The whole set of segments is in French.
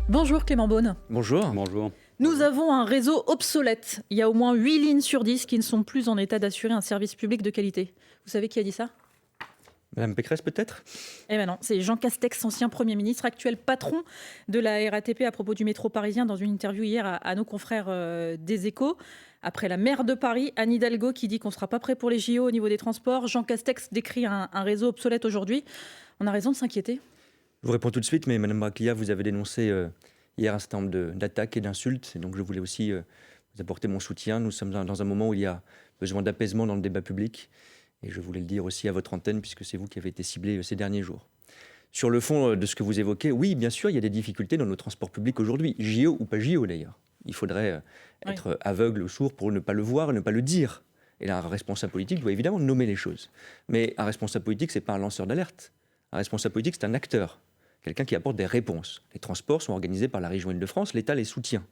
Bonjour Clément Beaune. Bonjour. Bonjour. Nous avons un réseau obsolète. Il y a au moins 8 lignes sur 10 qui ne sont plus en état d'assurer un service public de qualité. Vous savez qui a dit ça? Madame Pécresse peut-être? Eh bien non, c'est Jean Castex, ancien Premier ministre, actuel patron de la RATP à propos du métro parisien dans une interview hier à nos confrères des Échos. Après la maire de Paris, Anne Hidalgo, qui dit qu'on ne sera pas prêt pour les JO au niveau des transports, Jean Castex décrit un réseau obsolète aujourd'hui. On a raison de s'inquiéter. Je vous réponds tout de suite, mais Madame Braclia, vous avez dénoncé hier un certain nombre d'attaques et d'insultes, et donc je voulais aussi vous apporter mon soutien. Nous sommes dans un moment où il y a besoin d'apaisement dans le débat public, et je voulais le dire aussi à votre antenne, puisque c'est vous qui avez été ciblé ces derniers jours. Sur le fond de ce que vous évoquez, oui, bien sûr, il y a des difficultés dans nos transports publics aujourd'hui, JO ou pas JO d'ailleurs. Il faudrait être aveugle ou sourd pour ne pas le voir et ne pas le dire. Et là, un responsable politique doit évidemment nommer les choses. Mais un responsable politique, ce n'est pas un lanceur d'alerte. Un responsable politique, c'est un acteur. Quelqu'un qui apporte des réponses. Les transports sont organisés par la région Île-de-France, l'État les soutient.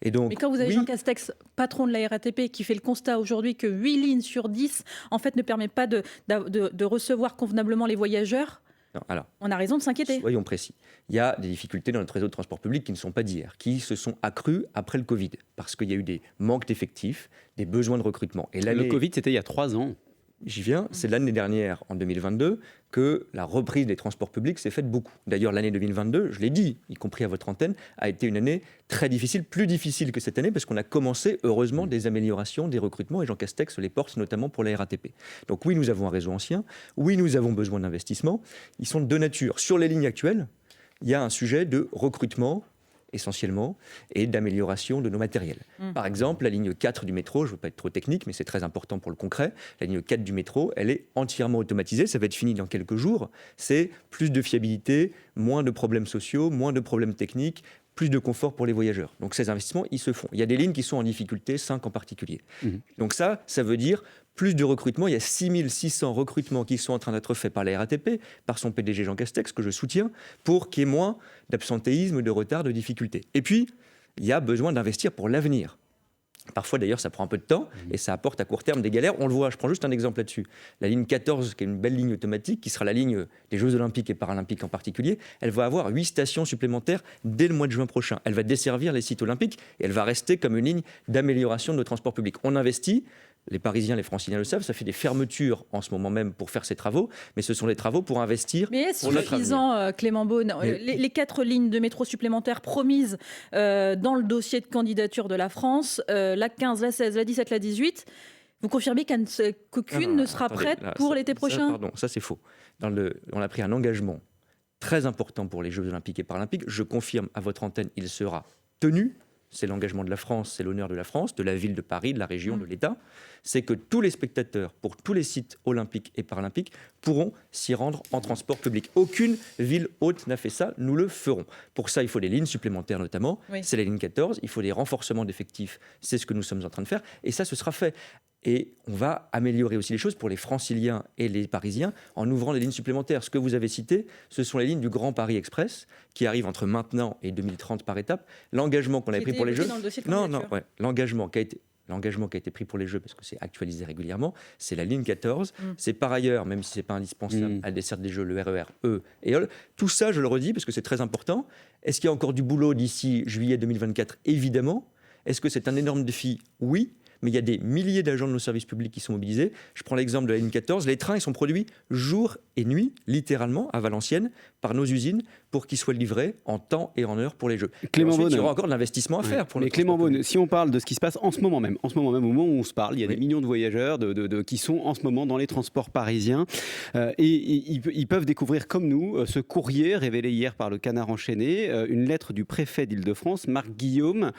Et donc, mais quand vous avez Jean Castex, patron de la RATP, qui fait le constat aujourd'hui que 8 lignes sur 10 en fait, ne permettent pas de recevoir convenablement les voyageurs, non, alors, on a raison de s'inquiéter. Soyons précis. Il y a des difficultés dans notre réseau de transport public qui ne sont pas d'hier, qui se sont accrues après le Covid, parce qu'il y a eu des manques d'effectifs, des besoins de recrutement. Et le Covid, c'était il y a 3 ans. J'y viens, c'est l'année dernière, en 2022, que la reprise des transports publics s'est faite beaucoup. D'ailleurs, l'année 2022, je l'ai dit, y compris à votre antenne, a été une année très difficile, plus difficile que cette année, parce qu'on a commencé, heureusement, des améliorations, des recrutements, et Jean Castex les porte notamment pour la RATP. Donc oui, nous avons un réseau ancien, oui, nous avons besoin d'investissements. Ils sont de deux natures. Sur les lignes actuelles, il y a un sujet de recrutement, essentiellement, et d'amélioration de nos matériels. Par exemple, la ligne 4 du métro, je ne veux pas être trop technique, mais c'est très important pour le concret, la ligne 4 du métro, elle est entièrement automatisée, ça va être fini dans quelques jours, c'est plus de fiabilité, moins de problèmes sociaux, moins de problèmes techniques, plus de confort pour les voyageurs. Donc ces investissements, ils se font. Il y a des lignes qui sont en difficulté, 5 en particulier. Donc ça veut dire plus de recrutement. Il y a 6600 recrutements qui sont en train d'être faits par la RATP, par son PDG Jean Castex, que je soutiens, pour qu'il y ait moins d'absentéisme, de retard, de difficultés. Et puis, il y a besoin d'investir pour l'avenir. Parfois, d'ailleurs, ça prend un peu de temps et ça apporte à court terme des galères. On le voit, je prends juste un exemple là-dessus. La ligne 14, qui est une belle ligne automatique, qui sera la ligne des Jeux Olympiques et Paralympiques en particulier, elle va avoir 8 stations supplémentaires dès le mois de juin prochain. Elle va desservir les sites olympiques et elle va rester comme une ligne d'amélioration de nos transports publics. On investit. Les Parisiens, les Franciliens le savent, ça fait des fermetures en ce moment même pour faire ces travaux, mais ce sont des travaux pour investir. Mais est-ce suffisant, Clément Beaune, les 4 lignes de métro supplémentaires promises dans le dossier de candidature de la France, la 15, la 16, la 17, la 18, vous confirmez qu'aucune ne sera prête pour l'été prochain? Pardon, ça c'est faux. On a pris un engagement très important pour les Jeux Olympiques et Paralympiques. Je confirme à votre antenne, il sera tenu. C'est l'engagement de la France, c'est l'honneur de la France, de la ville de Paris, de la région, de l'État. C'est que tous les spectateurs, pour tous les sites olympiques et paralympiques, pourront s'y rendre en transport public. Aucune ville haute n'a fait ça, nous le ferons. Pour ça, il faut des lignes supplémentaires notamment. Oui. C'est la ligne 14, il faut des renforcements d'effectifs, c'est ce que nous sommes en train de faire. Et ça, ce sera fait. Et on va améliorer aussi les choses pour les Franciliens et les Parisiens en ouvrant des lignes supplémentaires. Ce que vous avez cité, ce sont les lignes du Grand Paris Express qui arrivent entre maintenant et 2030 par étape. L'engagement qu'on avait pris pour les Jeux, l'engagement qui a été pris pour les Jeux, parce que c'est actualisé régulièrement, c'est la ligne 14. C'est par ailleurs, même si ce n'est pas indispensable à la desserte des Jeux, le RER E et OL. Tout ça, je le redis, parce que c'est très important. Est-ce qu'il y a encore du boulot d'ici juillet 2024? Évidemment. Est-ce que c'est un énorme défi? Oui. Mais il y a des milliers d'agents de nos services publics qui sont mobilisés. Je prends l'exemple de la ligne 14. Les trains, ils sont produits jour et nuit, littéralement, à Valenciennes, par nos usines, pour qu'ils soient livrés en temps et en heure pour les Jeux. Clément Beaune, il y aura encore de l'investissement à faire. Mais Clément Beaune, si on parle de ce qui se passe en ce moment même, au moment où on se parle, il y a des millions de voyageurs qui sont en ce moment dans les transports parisiens et ils peuvent découvrir comme nous ce courrier révélé hier par le Canard enchaîné, une lettre du préfet d'Île-de-France, Marc Guillaume,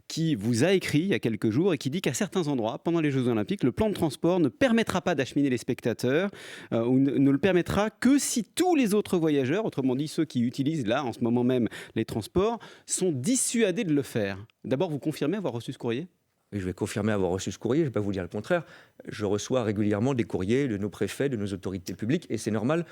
qui vous a écrit il y a quelques jours et qui dit qu'à certains endroits, pendant les Jeux Olympiques, le plan de transport ne permettra pas d'acheminer les spectateurs ou ne le permettra que si tous les autres voyageurs, autrement dit ceux qui utilisent là en ce moment même les transports, sont dissuadés de le faire. D'abord, vous confirmez avoir reçu ce courrier ? Oui, je vais confirmer avoir reçu ce courrier, je ne vais pas vous dire le contraire. Je reçois régulièrement des courriers de nos préfets, de nos autorités publiques, et c'est normal.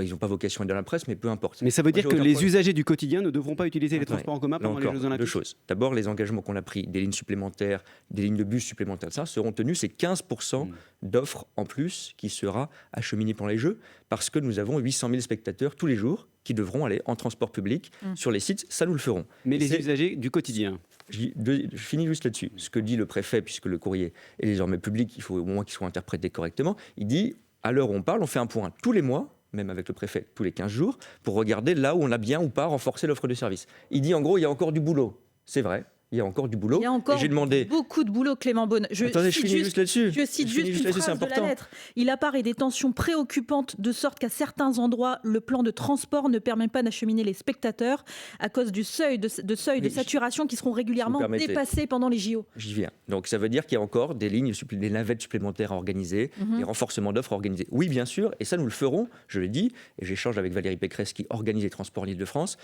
Ils n'ont pas vocation à être dans la presse, mais peu importe. Mais ça veut dire que les usagers du quotidien ne devront pas utiliser les Attendez, transports en commun pendant les Jeux Olympiques. Deux choses. D'abord, les engagements qu'on a pris, des lignes supplémentaires, des lignes de bus supplémentaires, ça seront tenus. C'est 15% d'offres en plus qui sera acheminé pendant les Jeux, parce que nous avons 800 000 spectateurs tous les jours qui devront aller en transport public sur les sites. Ça, nous le ferons. Mais les usagers du quotidien. Je finis juste là-dessus. Ce que dit le préfet, puisque le courrier est désormais public, il faut au moins qu'il soit interprété correctement. Il dit, à l'heure où on parle, on fait un point tous les mois, même avec le préfet tous les 15 jours, pour regarder là où on a bien ou pas renforcé l'offre de service. Il dit en gros, il y a encore du boulot. C'est vrai. Il y a encore du boulot. Il y a encore beaucoup de boulot, Clément Beaune. Attendez, je finis juste là-dessus. Je cite juste une phrase de la lettre. Il apparaît des tensions préoccupantes de sorte qu'à certains endroits, le plan de transport ne permet pas d'acheminer les spectateurs à cause du seuil de saturation qui seront régulièrement dépassés pendant les JO. J'y viens. Donc ça veut dire qu'il y a encore des lignes, des navettes supplémentaires à organiser, des renforcements d'offres à organiser. Oui, bien sûr, et ça nous le ferons, je le dis, et j'échange avec Valérie Pécresse qui organise les transports en Île-de-France.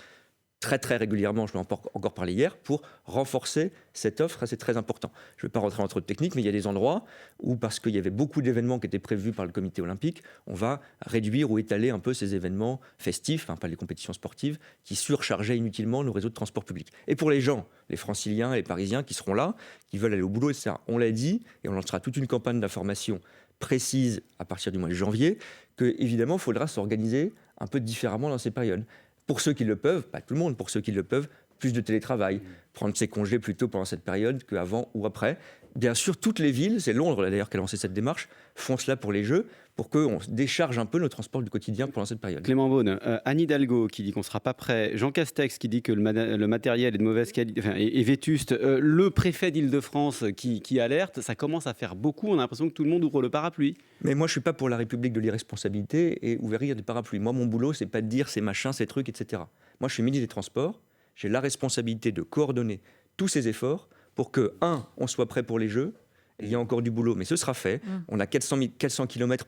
Très régulièrement, je l'ai encore parlé hier, pour renforcer cette offre, c'est très important. Je ne vais pas rentrer dans trop de techniques, mais il y a des endroits où, parce qu'il y avait beaucoup d'événements qui étaient prévus par le comité olympique, on va réduire ou étaler un peu ces événements festifs, pas les compétitions sportives, qui surchargeaient inutilement nos réseaux de transport public. Et pour les gens, les franciliens et les parisiens qui seront là, qui veulent aller au boulot, etc., on l'a dit, et on lancera toute une campagne d'information précise à partir du mois de janvier, qu'évidemment, il faudra s'organiser un peu différemment dans ces périodes. Pour ceux qui le peuvent, pas tout le monde, pour ceux qui le peuvent, plus de télétravail, prendre ses congés plutôt pendant cette période qu'avant ou après. Bien sûr, toutes les villes, c'est Londres d'ailleurs qui a lancé cette démarche, font cela pour les Jeux, pour qu'on décharge un peu nos transports du quotidien pendant cette période. Clément Beaune, Anne Hidalgo qui dit qu'on ne sera pas prêt, Jean Castex qui dit que le matériel est de mauvaise qualité, est vétuste, le préfet d'Île-de-France qui alerte, ça commence à faire beaucoup, on a l'impression que tout le monde ouvre le parapluie. Mais moi je ne suis pas pour la République de l'irresponsabilité et ouvrir des parapluies. Moi mon boulot c'est pas de dire ces machins, ces trucs, etc. Moi je suis ministre des Transports, j'ai la responsabilité de coordonner tous ces efforts pour que, on soit prêt pour les Jeux. Il y a encore du boulot, mais ce sera fait. On a 400 km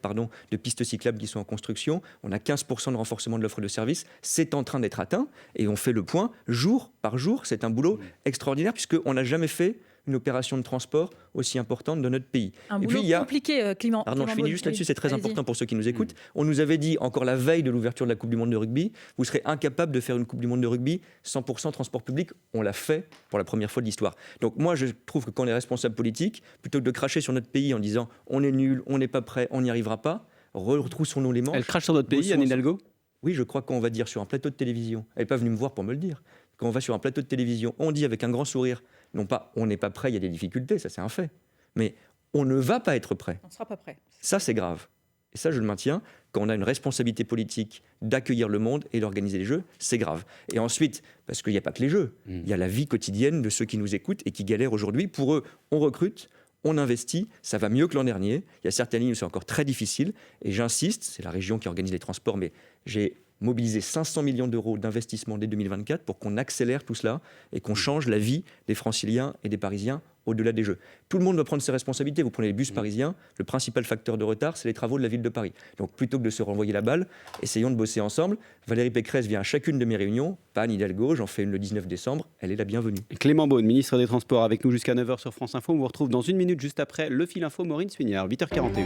de pistes cyclables qui sont en construction. On a 15% de renforcement de l'offre de service. C'est en train d'être atteint et on fait le point jour par jour. C'est un boulot extraordinaire puisqu'on n'a jamais fait une opération de transport aussi importante dans notre pays. Un boulot compliqué, Clément. Pardon, je finis juste là-dessus, c'est très important pour ceux qui nous écoutent. On nous avait dit, encore la veille de l'ouverture de la Coupe du Monde de rugby, vous serez incapable de faire une Coupe du Monde de rugby 100% transport public. On l'a fait pour la première fois de l'histoire. Donc moi, je trouve que quand on est responsable politique, plutôt que de cracher sur notre pays en disant on est nul, on n'est pas prêt, on n'y arrivera pas, retroussons-nous les manches. Elle crache sur notre pays, Anne Hidalgo ? Oui, je crois qu'on va dire sur un plateau de télévision, elle n'est pas venue me voir pour me le dire, quand on va sur un plateau de télévision, on dit avec un grand sourire, non pas on n'est pas prêt, il y a des difficultés, ça c'est un fait, mais on ne va pas être prêt. On ne sera pas prêt. Ça c'est grave. Et ça je le maintiens, quand on a une responsabilité politique d'accueillir le monde et d'organiser les Jeux, c'est grave. Et ensuite, parce qu'il n'y a pas que les Jeux, il y a la vie quotidienne de ceux qui nous écoutent et qui galèrent aujourd'hui. Pour eux, on recrute, on investit, ça va mieux que l'an dernier. Il y a certaines lignes où c'est encore très difficile. Et j'insiste, c'est la région qui organise les transports, mais j'ai mobilisé 500 millions d'euros d'investissement dès 2024 pour qu'on accélère tout cela et qu'on change la vie des Franciliens et des Parisiens au-delà des Jeux. Tout le monde doit prendre ses responsabilités. Vous prenez les bus parisiens, le principal facteur de retard, c'est les travaux de la ville de Paris. Donc plutôt que de se renvoyer la balle, essayons de bosser ensemble. Valérie Pécresse vient à chacune de mes réunions, pas Anne Hidalgo, j'en fais une le 19 décembre, elle est la bienvenue. Clément Beaune, ministre des Transports, avec nous jusqu'à 9h sur France Info. On vous retrouve dans une minute juste après le fil info Maureen Suignard, 8h41.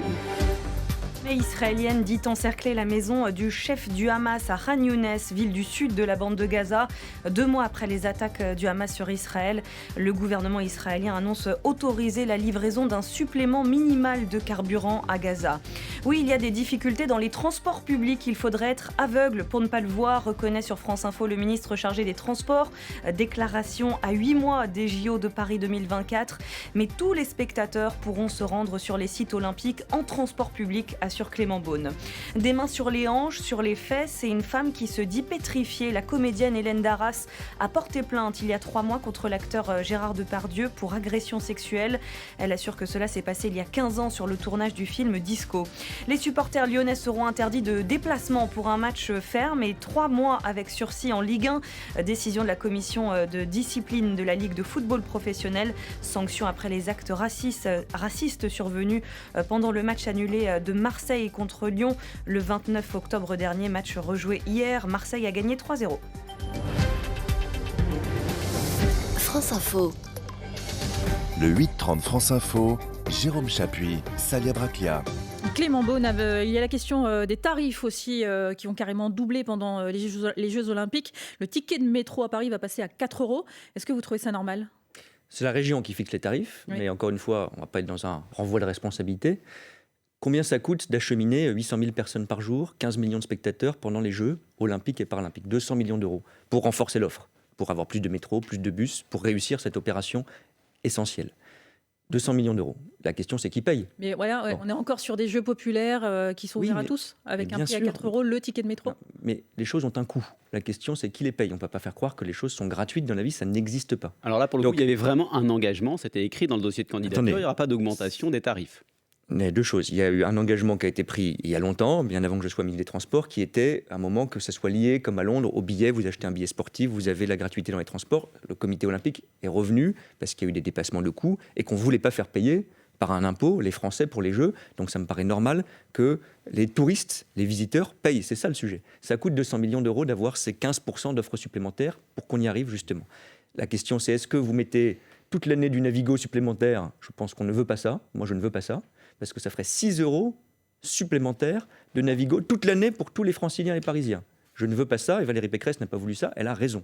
L'armée israélienne dit encercler la maison du chef du Hamas à Khan Younes, ville du sud de la bande de Gaza. 2 mois après les attaques du Hamas sur Israël, le gouvernement israélien annonce autoriser la livraison d'un supplément minimal de carburant à Gaza. Oui, il y a des difficultés dans les transports publics. Il faudrait être aveugle pour ne pas le voir, reconnaît sur France Info le ministre chargé des Transports. Déclaration à 8 mois des JO de Paris 2024. Mais tous les spectateurs pourront se rendre sur les sites olympiques en transport public, assure Clément Beaune. Des mains sur les hanches, sur les fesses, et une femme qui se dit pétrifiée. La comédienne Hélène Darras a porté plainte il y a 3 mois contre l'acteur Gérard Depardieu pour agression sexuelle. Elle assure que cela s'est passé il y a 15 ans sur le tournage du film Disco. Les supporters lyonnais seront interdits de déplacement pour un match ferme et 3 mois avec sursis en Ligue 1. Décision de la commission de discipline de la Ligue de football professionnel. Sanction après les actes racistes survenus pendant le match annulé de Marseille contre Lyon le 29 octobre dernier. Match rejoué hier. Marseille a gagné 3-0. France Info. Le 8-30 France Info, Jérôme Chapuis, Salia Braclia. Clément Beaune, il y a la question des tarifs aussi qui ont carrément doublé pendant les Jeux Olympiques. Le ticket de métro à Paris va passer à 4 €. Est-ce que vous trouvez ça normal ? C'est la région qui fixe les tarifs, Oui. mais encore une fois, on ne va pas être dans un renvoi de responsabilité. Combien ça coûte d'acheminer 800 000 personnes par jour, 15 millions de spectateurs pendant les Jeux Olympiques et Paralympiques ? 200 millions d'euros pour renforcer l'offre, pour avoir plus de métro, plus de bus, pour réussir cette opération essentielle. 200 millions d'euros. La question, c'est qui paye ? Mais voilà, Bon. on est encore sur des jeux populaires qui sont Oui, ouverts à mais- tous, avec mais un bien prix à sûr. 4 € le ticket de métro. Non, mais les choses ont un coût. La question, c'est qui les paye. On ne peut pas faire croire que les choses sont gratuites dans la vie, ça n'existe pas. Alors là, pour le Donc- coup, il y avait vraiment un engagement, c'était écrit dans le dossier de candidature, Attendez. il n'y aura pas d'augmentation des tarifs. Il y a deux choses. Il y a eu un engagement qui a été pris il y a longtemps, bien avant que je sois ministre des Transports, qui était à un moment que ça soit lié, comme à Londres, au billet. Vous achetez un billet sportif, vous avez la gratuité dans les transports. Le comité olympique est revenu parce qu'il y a eu des dépassements de coûts et qu'on ne voulait pas faire payer par un impôt les Français pour les Jeux. Donc ça me paraît normal que les touristes, les visiteurs payent. C'est ça le sujet. Ça coûte 200 millions d'euros d'avoir ces 15% d'offres supplémentaires pour qu'on y arrive justement. La question, c'est est-ce que vous mettez toute l'année du Navigo supplémentaire ? Je pense qu'on ne veut pas ça. Moi, je ne veux pas ça. Parce que ça ferait 6 € supplémentaires de Navigo toute l'année pour tous les Franciliens et Parisiens. Je ne veux pas ça, et Valérie Pécresse n'a pas voulu ça, elle a raison.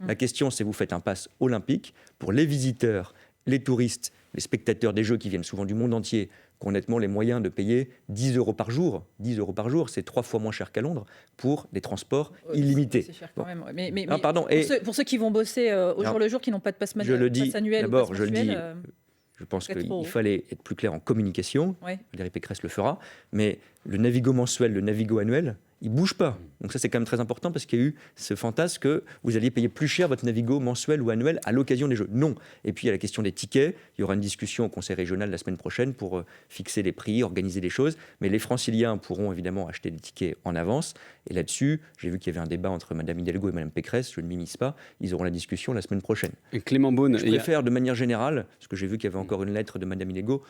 La question, c'est vous faites un pass olympique pour les visiteurs, les touristes, les spectateurs des Jeux qui viennent souvent du monde entier, qui ont honnêtement les moyens de payer 10 € par jour. 10 € par jour, c'est 3 fois moins cher qu'à Londres pour des transports illimités. C'est cher quand Bon. même. Ouais. Mais Ah, pardon, pour, et- pour ceux qui vont bosser au Alors, jour le jour, qui n'ont pas de passe je le dis, annuel ou d'abord, passe je le mensuel, dis, Je pense C'est qu'il trop. fallait être plus clair en communication. Ouais. Valérie Pécresse le fera. Mais le Navigo mensuel, le Navigo annuel, il ne bouge pas. Donc ça, c'est quand même très important parce qu'il y a eu ce fantasme que vous alliez payer plus cher votre Navigo mensuel ou annuel à l'occasion des Jeux. Non. Et puis, il y a la question des tickets. Il y aura une discussion au Conseil régional la semaine prochaine pour fixer les prix, organiser les choses. Mais les Franciliens pourront évidemment acheter des tickets en avance. Et là-dessus, j'ai vu qu'il y avait un débat entre Mme Hidalgo et Mme Pécresse. Je ne m'immisce pas. Ils auront la discussion la semaine prochaine. Et Clément Beaune, Je préfère de manière générale, parce que j'ai vu qu'il y avait encore une lettre de Mme Hidalgo,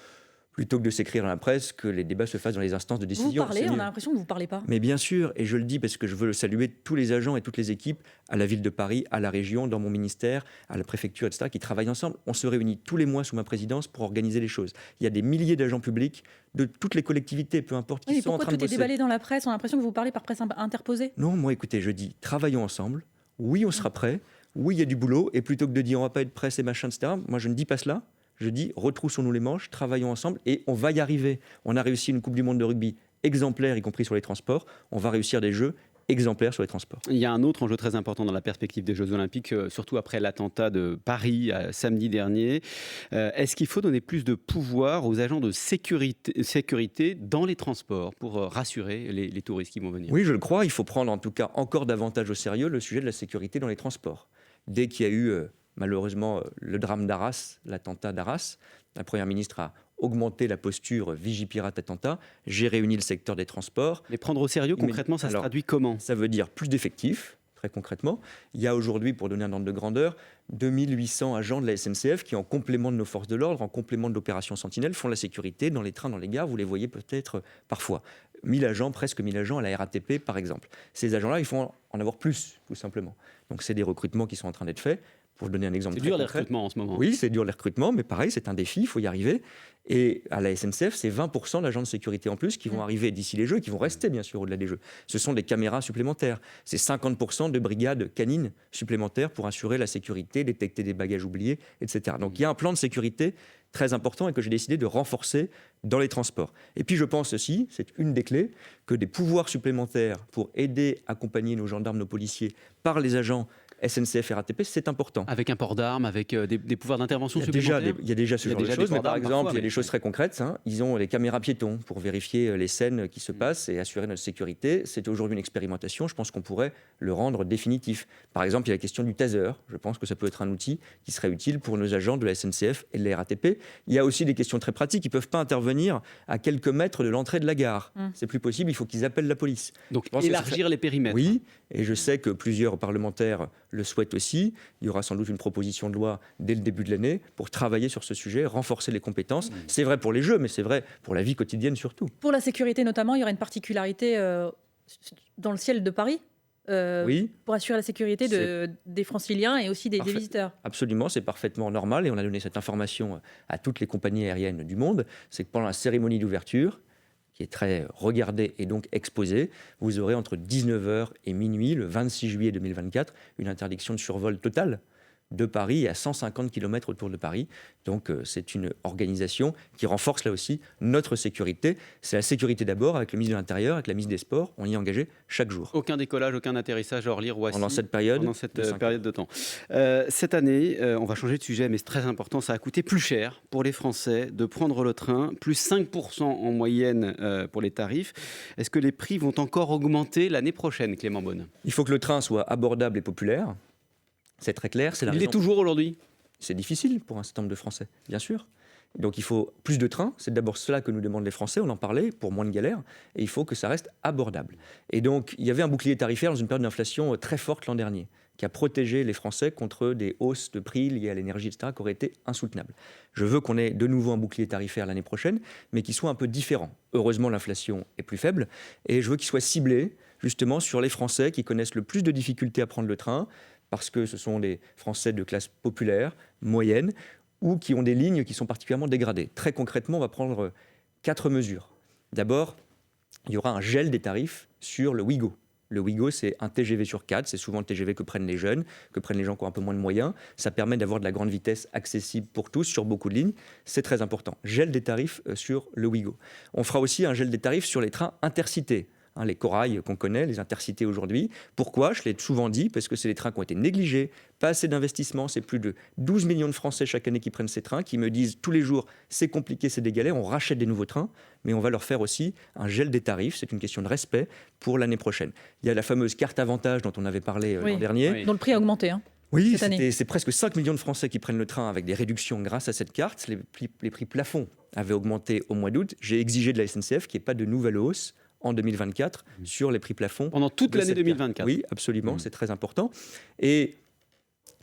plutôt que de s'écrire dans la presse, que les débats se fassent dans les instances de Vous décision. parlez, C'est on mieux. a l'impression que vous ne parlez pas. Mais bien sûr, et je le dis parce que je veux saluer tous les agents et toutes les équipes à la ville de Paris, à la région, dans mon ministère, à la préfecture, etc., qui travaillent ensemble. On se réunit tous les mois sous ma présidence pour organiser les choses. Il y a des milliers d'agents publics de toutes les collectivités, peu importe qui Oui, mais sont en pourquoi train de tout est bosser. déballé dans la presse ? On a l'impression que vous parlez par presse interposée. Non, moi, écoutez, je dis, travaillons ensemble. Oui, on sera prêts. Oui, il y a du boulot. Et plutôt que de dire, on va pas être presse et machin, etc., moi, je ne dis pas cela. Je dis, retroussons-nous les manches, travaillons ensemble et on va y arriver. On a réussi une Coupe du Monde de rugby exemplaire, y compris sur les transports. On va réussir des Jeux exemplaires sur les transports. il y a un autre enjeu très important dans la perspective des Jeux Olympiques, surtout après l'attentat de Paris samedi dernier. Est-ce qu'il faut donner plus de pouvoir aux agents de sécurité dans les transports pour rassurer les touristes qui vont venir ? Oui, je le crois. Il faut prendre en tout cas encore davantage au sérieux le sujet de la sécurité dans les transports. Dès qu'il y a eu malheureusement le drame d'Arras, l'attentat d'Arras, la Première ministre a augmenté la posture Vigipirate attentat. J'ai réuni le secteur des transports. Les prendre au sérieux, Mais concrètement, ça se alors, traduit comment ? Ça veut dire plus d'effectifs, très concrètement. Il y a aujourd'hui, pour donner un ordre de grandeur, 2800 agents de la SNCF qui, en complément de nos forces de l'ordre, en complément de l'opération Sentinelle, font la sécurité dans les trains, dans les gares. Vous les voyez peut-être parfois. 1000 agents, presque 1000 agents à la RATP, par exemple. Ces agents-là, il faut en avoir plus, tout simplement. Donc, c'est des recrutements qui sont en train d'être faits. Pour donner un exemple C'est très dur les concret. recrutements en ce moment. Oui, c'est dur les recrutements, mais pareil, c'est un défi, il faut y arriver. Et à la SNCF, c'est 20% d'agents de sécurité en plus qui vont arriver d'ici les Jeux et qui vont rester, bien sûr, au-delà des Jeux. Ce sont des caméras supplémentaires. C'est 50% de brigades canines supplémentaires pour assurer la sécurité, détecter des bagages oubliés, etc. Donc il y a un plan de sécurité très important et que j'ai décidé de renforcer dans les transports. Et puis je pense aussi, c'est une des clés, que des pouvoirs supplémentaires pour aider, accompagner nos gendarmes, nos policiers par les agents SNCF et RATP, c'est important. Avec un port d'armes, avec des pouvoirs d'intervention supplémentaires. Il y a déjà ce Il y a genre de déjà des choses, mais ports par d'armes exemple, parfois, il y a mais- des choses très concrètes. Ils ont les caméras piétons pour vérifier les scènes qui se passent et assurer notre sécurité. C'est aujourd'hui une expérimentation. Je pense qu'on pourrait le rendre définitif. Par exemple, il y a la question du taser. Je pense que ça peut être un outil qui serait utile pour nos agents de la SNCF et de la RATP. Il y a aussi des questions très pratiques. Ils ne peuvent pas intervenir à quelques mètres de l'entrée de la gare. C'est plus possible. Il faut qu'ils appellent la police. Donc Je pense que élargir les périmètres. Oui, et je sais que plusieurs parlementaires le souhaitent aussi. Il y aura sans doute une proposition de loi dès le début de l'année pour travailler sur ce sujet, renforcer les compétences. C'est vrai pour les Jeux, mais c'est vrai pour la vie quotidienne surtout. Pour la sécurité notamment, il y aura une particularité dans le ciel de Paris Oui, pour assurer la sécurité des Franciliens et aussi des Parfait. visiteurs. absolument, c'est parfaitement normal et on a donné cette information à toutes les compagnies aériennes du monde. C'est que pendant la cérémonie d'ouverture, qui est très regardé et donc exposé, vous aurez entre 19h et minuit, le 26 juillet 2024, une interdiction de survol totale de Paris et à 150 km autour de Paris. Donc c'est une organisation qui renforce là aussi notre sécurité. C'est la sécurité d'abord avec le ministre de l'Intérieur, avec la ministre des Sports. On y est engagé chaque jour. Aucun décollage, aucun atterrissage à Orly-Roissy pendant cette période de temps. Cette année, on va changer de sujet, mais c'est très important, ça a coûté plus cher pour les Français de prendre le train, plus 5% en moyenne pour les tarifs. Est-ce que les prix vont encore augmenter l'année prochaine, Clément Beaune ? Il faut que le train soit abordable et populaire. C'est très clair. Il l'est toujours aujourd'hui ? C'est difficile pour un certain nombre de Français, bien sûr. Donc il faut plus de trains. C'est d'abord cela que nous demandent les Français. On en parlait, pour moins de galères. Et il faut que ça reste abordable. Et donc il y avait un bouclier tarifaire dans une période d'inflation très forte l'an dernier, qui a protégé les Français contre des hausses de prix liées à l'énergie, etc., qui auraient été insoutenables. Je veux qu'on ait de nouveau un bouclier tarifaire l'année prochaine, mais qui soit un peu différent. Heureusement, l'inflation est plus faible. Et je veux qu'il soit ciblé, justement, sur les Français qui connaissent le plus de difficultés à prendre le train, parce que ce sont des Français de classe populaire, moyenne, ou qui ont des lignes qui sont particulièrement dégradées. Très concrètement, on va prendre 4 mesures. D'abord, il y aura un gel des tarifs sur le Ouigo. Le Ouigo, c'est un TGV sur 4, c'est souvent le TGV que prennent les jeunes, que prennent les gens qui ont un peu moins de moyens. Ça permet d'avoir de la grande vitesse accessible pour tous sur beaucoup de lignes. C'est très important. Gel des tarifs sur le Ouigo. On fera aussi un gel des tarifs sur les trains intercités. Les corails qu'on connaît, les intercités aujourd'hui. Pourquoi ? Je l'ai souvent dit, parce que c'est des trains qui ont été négligés, pas assez d'investissement. C'est plus de 12 millions de Français chaque année qui prennent ces trains, qui me disent tous les jours, c'est compliqué, c'est des galères, on rachète des nouveaux trains, mais on va leur faire aussi un gel des tarifs. C'est une question de respect pour l'année prochaine. Il y a la fameuse carte avantage dont on avait parlé l'an dernier. Oui. Dont le prix a augmenté. Oui, c'est presque 5 millions de Français qui prennent le train avec des réductions grâce à cette carte. Les prix plafonds avaient augmenté au mois d'août. J'ai exigé de la SNCF qu'il n'y ait pas de nouvelle hausse en 2024 sur les prix plafonds. Pendant toute l'année 2024. Oui, absolument, c'est très important. Et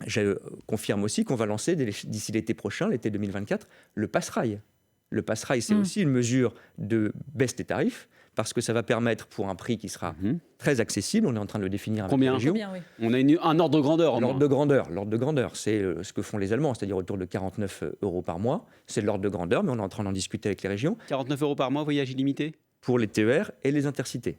je confirme aussi qu'on va lancer d'ici l'été prochain, l'été 2024, le Pass-Rail. Le Pass-Rail, c'est aussi une mesure de baisse des tarifs, parce que ça va permettre, pour un prix qui sera très accessible, on est en train de le définir avec les régions. On a un ordre de grandeur. L'ordre de grandeur, c'est ce que font les Allemands, c'est-à-dire autour de 49 € par mois. C'est l'ordre de grandeur, mais on est en train d'en discuter avec les régions. 49 € par mois, voyage illimité ? Pour les TER et les intercités.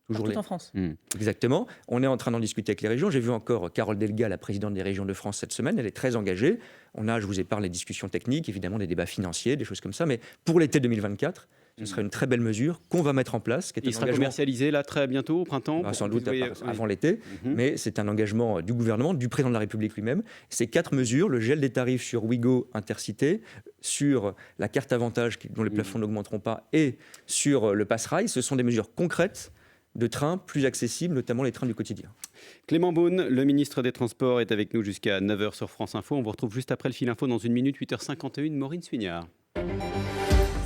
Toujours en France. Exactement. On est en train d'en discuter avec les régions. J'ai vu encore Carole Delga, la présidente des régions de France cette semaine. Elle est très engagée. On a, je vous ai parlé des discussions techniques, évidemment des débats financiers, des choses comme ça. Mais pour l'été 2024, ce sera une très belle mesure qu'on va mettre en place. Il sera commercialisé là très bientôt, au printemps sans doute avant l'été. Mais c'est un engagement du gouvernement, du président de la République lui-même. Ces 4 mesures, le gel des tarifs sur Ouigo Intercité, sur la carte avantage dont les plafonds n'augmenteront pas et sur le Pass-Rail, ce sont des mesures concrètes de trains plus accessibles, notamment les trains du quotidien. Clément Beaune, le ministre des Transports, est avec nous jusqu'à 9h sur France Info. On vous retrouve juste après le fil info dans 1 minute, 8h51, Maureen Suignard.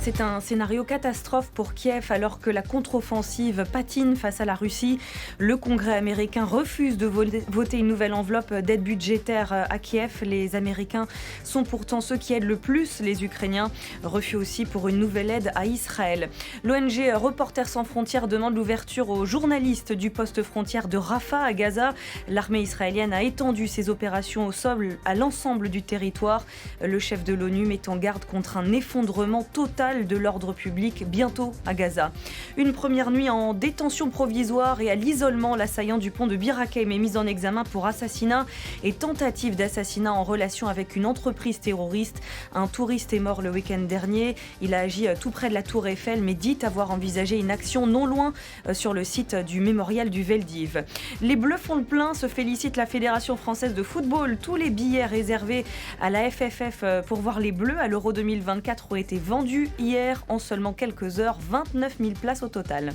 C'est un scénario catastrophe pour Kiev alors que la contre-offensive patine face à la Russie. Le Congrès américain refuse de voter une nouvelle enveloppe d'aide budgétaire à Kiev. Les Américains sont pourtant ceux qui aident le plus les Ukrainiens. Refus aussi pour une nouvelle aide à Israël. L'ONG Reporters sans frontières demande l'ouverture aux journalistes du poste frontière de Rafah à Gaza. L'armée israélienne a étendu ses opérations au sol à l'ensemble du territoire. Le chef de l'ONU met en garde contre un effondrement total de l'ordre public bientôt à Gaza. Une première nuit en détention provisoire et à l'isolement, l'assaillant du pont de Bir Hakeim est mis en examen pour assassinat et tentative d'assassinat en relation avec une entreprise terroriste. Un touriste est mort le week-end dernier. Il a agi tout près de la tour Eiffel mais dit avoir envisagé une action non loin sur le site du mémorial du Veldiv. Les Bleus font le plein, se félicite la Fédération française de football. Tous les billets réservés à la FFF pour voir les Bleus à l'Euro 2024 ont été vendus hier en seulement quelques heures, 29 000 places au total.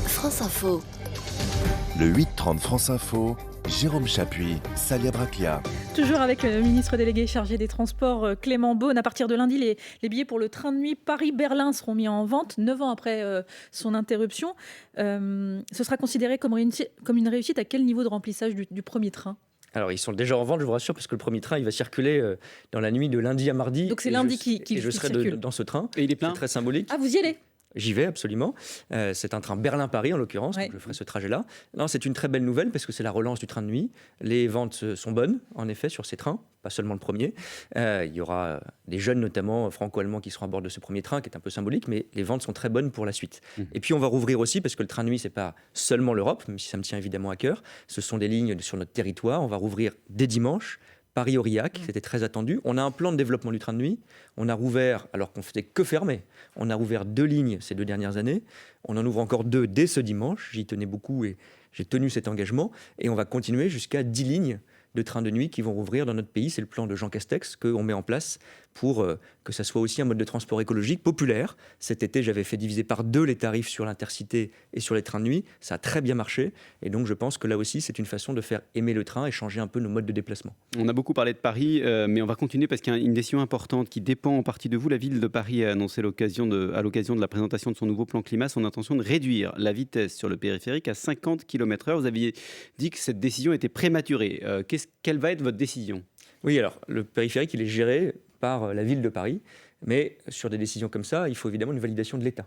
France Info. Le 8-30 France Info, Jérôme Chapuis, Salia Braclia. Toujours avec le ministre délégué chargé des Transports, Clément Beaune. À partir de lundi, les billets pour le train de nuit Paris-Berlin seront mis en vente, 9 ans après son interruption. Ce sera considéré comme une réussite. À quel niveau de remplissage du premier train ? Alors, ils sont déjà en vente, je vous rassure, parce que le premier train, il va circuler dans la nuit de lundi à mardi. Donc, c'est lundi qui je serai circule. dans ce train. Et il est plein ? C'est très symbolique. Ah, vous y allez ? J'y vais absolument. C'est un train Berlin-Paris en l'occurrence, Ouais. donc je ferai ce trajet-là. Non, c'est une très belle nouvelle parce que c'est la relance du train de nuit. Les ventes sont bonnes, en effet, sur ces trains, pas seulement le premier. Il y aura des jeunes, notamment franco-allemands, qui seront à bord de ce premier train, qui est un peu symbolique, mais les ventes sont très bonnes pour la suite. Et puis on va rouvrir aussi, parce que le train de nuit, c'est pas seulement l'Europe, même si ça me tient évidemment à cœur. Ce sont des lignes sur notre territoire. On va rouvrir dès dimanche. Paris-Aurillac, c'était très attendu. On a un plan de développement du train de nuit. On a rouvert, alors qu'on faisait que fermer, on a rouvert 2 lignes ces 2 dernières années. On en ouvre encore 2 dès ce dimanche. J'y tenais beaucoup et j'ai tenu cet engagement. Et on va continuer jusqu'à 10 lignes de trains de nuit qui vont rouvrir dans notre pays. C'est le plan de Jean Castex qu'on met en place pour que ça soit aussi un mode de transport écologique populaire. Cet été, j'avais fait diviser par 2 les tarifs sur l'Intercité et sur les trains de nuit. Ça a très bien marché. Et donc, je pense que là aussi, c'est une façon de faire aimer le train et changer un peu nos modes de déplacement. On a beaucoup parlé de Paris, mais on va continuer parce qu'il y a une décision importante qui dépend en partie de vous. La ville de Paris a annoncé à l'occasion de la présentation de son nouveau plan climat son intention de réduire la vitesse sur le périphérique à 50 km/h. Vous aviez dit que cette décision était prématurée. Quelle va être votre décision ? Oui, alors, le périphérique, il est géré par la ville de Paris. Mais sur des décisions comme ça, il faut évidemment une validation de l'État.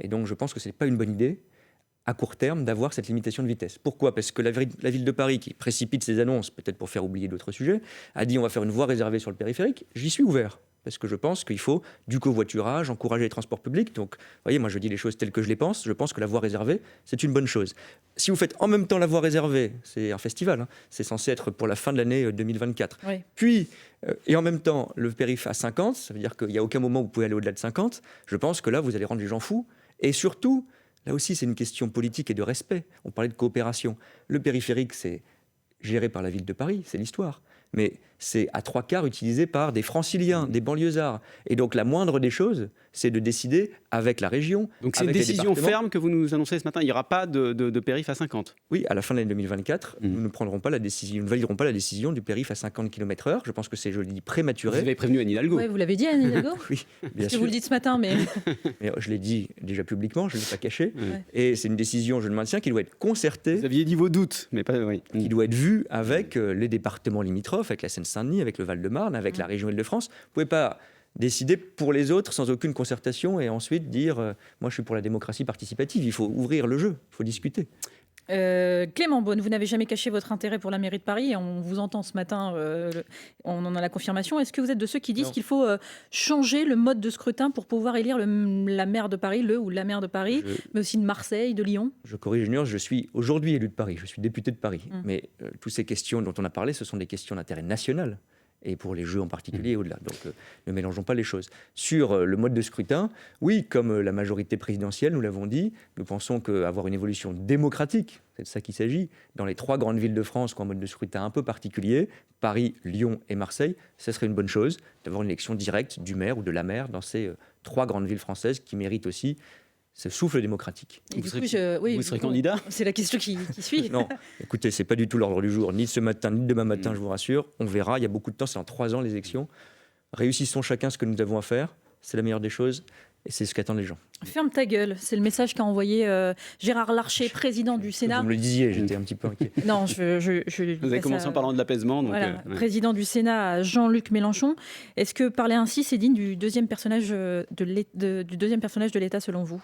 Et donc, je pense que ce n'est pas une bonne idée, à court terme, d'avoir cette limitation de vitesse. Pourquoi ? Parce que la ville de Paris, qui précipite ses annonces, peut-être pour faire oublier d'autres sujets, a dit on va faire une voie réservée sur le périphérique. J'y suis ouvert. Parce que je pense qu'il faut du covoiturage, encourager les transports publics. Donc, vous voyez, moi je dis les choses telles que je les pense. Je pense que la voie réservée, c'est une bonne chose. Si vous faites en même temps la voie réservée, c'est un festival, hein, c'est censé être pour la fin de l'année 2024. Oui. Puis, et en même temps, le périph' à 50, ça veut dire qu'il n'y a aucun moment où vous pouvez aller au-delà de 50. Je pense que là, vous allez rendre les gens fous. Et surtout, là aussi, c'est une question politique et de respect. On parlait de coopération. Le périphérique, c'est géré par la ville de Paris, c'est l'histoire. Mais c'est à 3/4 utilisé par des franciliens, des banlieusards. Et donc la moindre des choses, c'est de décider avec la région. Donc c'est une décision ferme que vous nous annoncez ce matin. Il n'y aura pas de périph' à 50. Oui, à la fin de l'année 2024, nous ne prendrons pas la décision, nous ne validerons pas la décision du périph' à 50 km/h. Je pense que c'est, je le dis, prématuré. Vous avez prévenu Anne Hidalgo. Ouais, vous l'avez dit, Anne Hidalgo. Oui, bien Parce que sûr. vous le dites ce matin, mais Mais je l'ai dit déjà publiquement, je ne l'ai pas caché. Ouais. Et c'est une décision, je le maintiens, qui doit être concertée, Vous aviez dit vos doutes, mais pas... Oui. qui doit être vue avec les départements limitrophes, avec la Seine-Saint-Denis, avec le Val-de-Marne, avec la région Île-de-France. Vous ne pouvez pas décider pour les autres sans aucune concertation et ensuite dire moi je suis pour la démocratie participative. Il faut ouvrir le jeu, il faut discuter. Clément Beaune, vous n'avez jamais caché votre intérêt pour la mairie de Paris. Et on vous entend ce matin, on en a la confirmation. Est-ce que vous êtes de ceux qui disent Non. qu'il faut changer le mode de scrutin pour pouvoir élire la maire de Paris, le ou la maire de Paris, mais aussi de Marseille, de Lyon ? Je corrige une nuance, je suis aujourd'hui élu de Paris, je suis député de Paris. Mais toutes ces questions dont on a parlé, ce sont des questions d'intérêt national. Et pour les jeux en particulier et au-delà. Donc ne mélangeons pas les choses. Sur le mode de scrutin, oui, comme la majorité présidentielle, nous l'avons dit, nous pensons qu'avoir une évolution démocratique, c'est de ça qu'il s'agit, dans les 3 grandes villes de France qui ont un mode de scrutin un peu particulier, Paris, Lyon et Marseille, ce serait une bonne chose d'avoir une élection directe du maire ou de la maire dans ces 3 grandes villes françaises qui méritent aussi ce souffle démocratique. Et Vous du serez- coup, vous serez candidat ? C'est la question qui suit. Non, écoutez, c'est pas du tout l'ordre du jour, ni ce matin, ni demain matin, je vous rassure. On verra, il y a beaucoup de temps, c'est dans 3 ans les élections. Réussissons chacun ce que nous avons à faire, c'est la meilleure des choses, et c'est ce qu'attendent les gens. Ferme ta gueule, c'est le message qu'a envoyé Gérard Larcher, président du Sénat. Vous me le disiez, j'étais un petit peu inquiet. Non, Vous avez commencé en parlant de l'apaisement. Donc, Voilà, ouais. président du Sénat, Jean-Luc Mélenchon. Est-ce que parler ainsi, c'est digne du deuxième personnage du deuxième personnage de l'État selon vous ?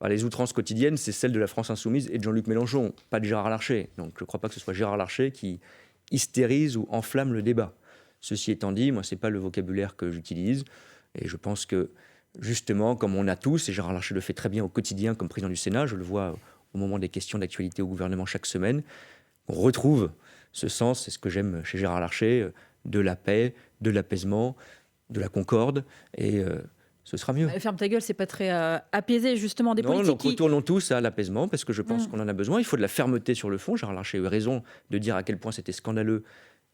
Les outrances quotidiennes, c'est celle de la France insoumise et de Jean-Luc Mélenchon, pas de Gérard Larcher. Donc je ne crois pas que ce soit Gérard Larcher qui hystérise ou enflamme le débat. Ceci étant dit, moi, ce n'est pas le vocabulaire que j'utilise. Et je pense que, justement, comme on a tous, et Gérard Larcher le fait très bien au quotidien comme président du Sénat, je le vois au moment des questions d'actualité au gouvernement chaque semaine, on retrouve ce sens, c'est ce que j'aime chez Gérard Larcher, de la paix, de l'apaisement, de la concorde, et ce sera mieux. Ferme ta gueule, c'est pas très apaisé justement des Non, politiques. donc retournons tous à l'apaisement, parce que je pense qu'on en a besoin. Il faut de la fermeté sur le fond. Gérard Larcher a eu raison de dire à quel point c'était scandaleux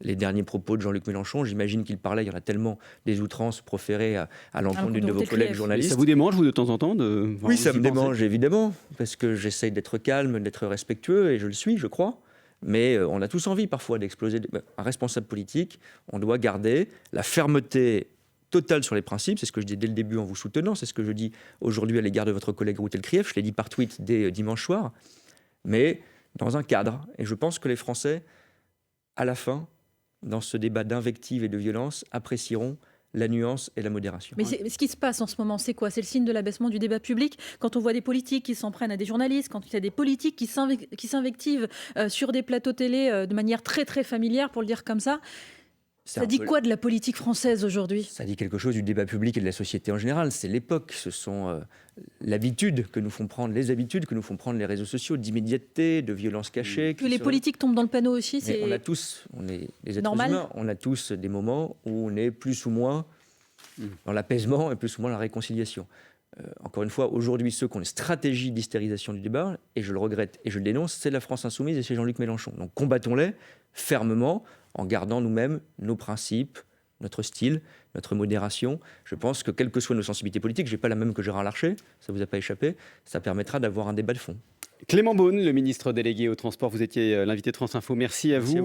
les derniers propos de Jean-Luc Mélenchon. J'imagine qu'il parlait, il y en a tellement des outrances proférées à l'encontre d'une de vos collègues Et journalistes. ça vous démange, vous, de temps en temps de... Oui, ça me d'y penser démange évidemment, parce que j'essaye d'être calme, d'être respectueux, et je le suis, je crois. Mais on a tous envie parfois d'exploser. Un responsable politique, on doit garder la fermeté totale sur les principes. C'est ce que je dis dès le début en vous soutenant. C'est ce que je dis aujourd'hui à l'égard de votre collègue Ruth Elkrief. Je l'ai dit par tweet dès dimanche soir. Mais dans un cadre. Et je pense que les Français, à la fin, dans ce débat d'invective et de violence, apprécieront la nuance et la modération. Mais ce qui se passe en ce moment, c'est quoi? C'est le signe de l'abaissement du débat public. Quand on voit des politiques qui s'en prennent à des journalistes, quand il y a des politiques qui s'invectivent sur des plateaux télé de manière très très familière, pour le dire comme ça. Ça dit quoi de la politique française aujourd'hui? Ça dit quelque chose du débat public et de la société en général. C'est l'époque, ce sont les habitudes que nous font prendre les réseaux sociaux, d'immédiateté, de violence cachée. Que les politiques tombent dans le panneau aussi, c'est on est des êtres normal. humains, on a tous des moments où on est plus ou moins dans l'apaisement et plus ou moins la réconciliation. Encore une fois, aujourd'hui, ceux qui ont une stratégie d'hystérisation du débat, et je le regrette et je le dénonce, c'est la France Insoumise et c'est Jean-Luc Mélenchon. Donc combattons-les fermement, en gardant nous-mêmes nos principes, notre style, notre modération. Je pense que quelles que soient nos sensibilités politiques, je n'ai pas la même que Gérard Larcher, ça ne vous a pas échappé, ça permettra d'avoir un débat de fond. Clément Beaune, le ministre délégué au transport, vous étiez l'invité de France Info. Merci à vous.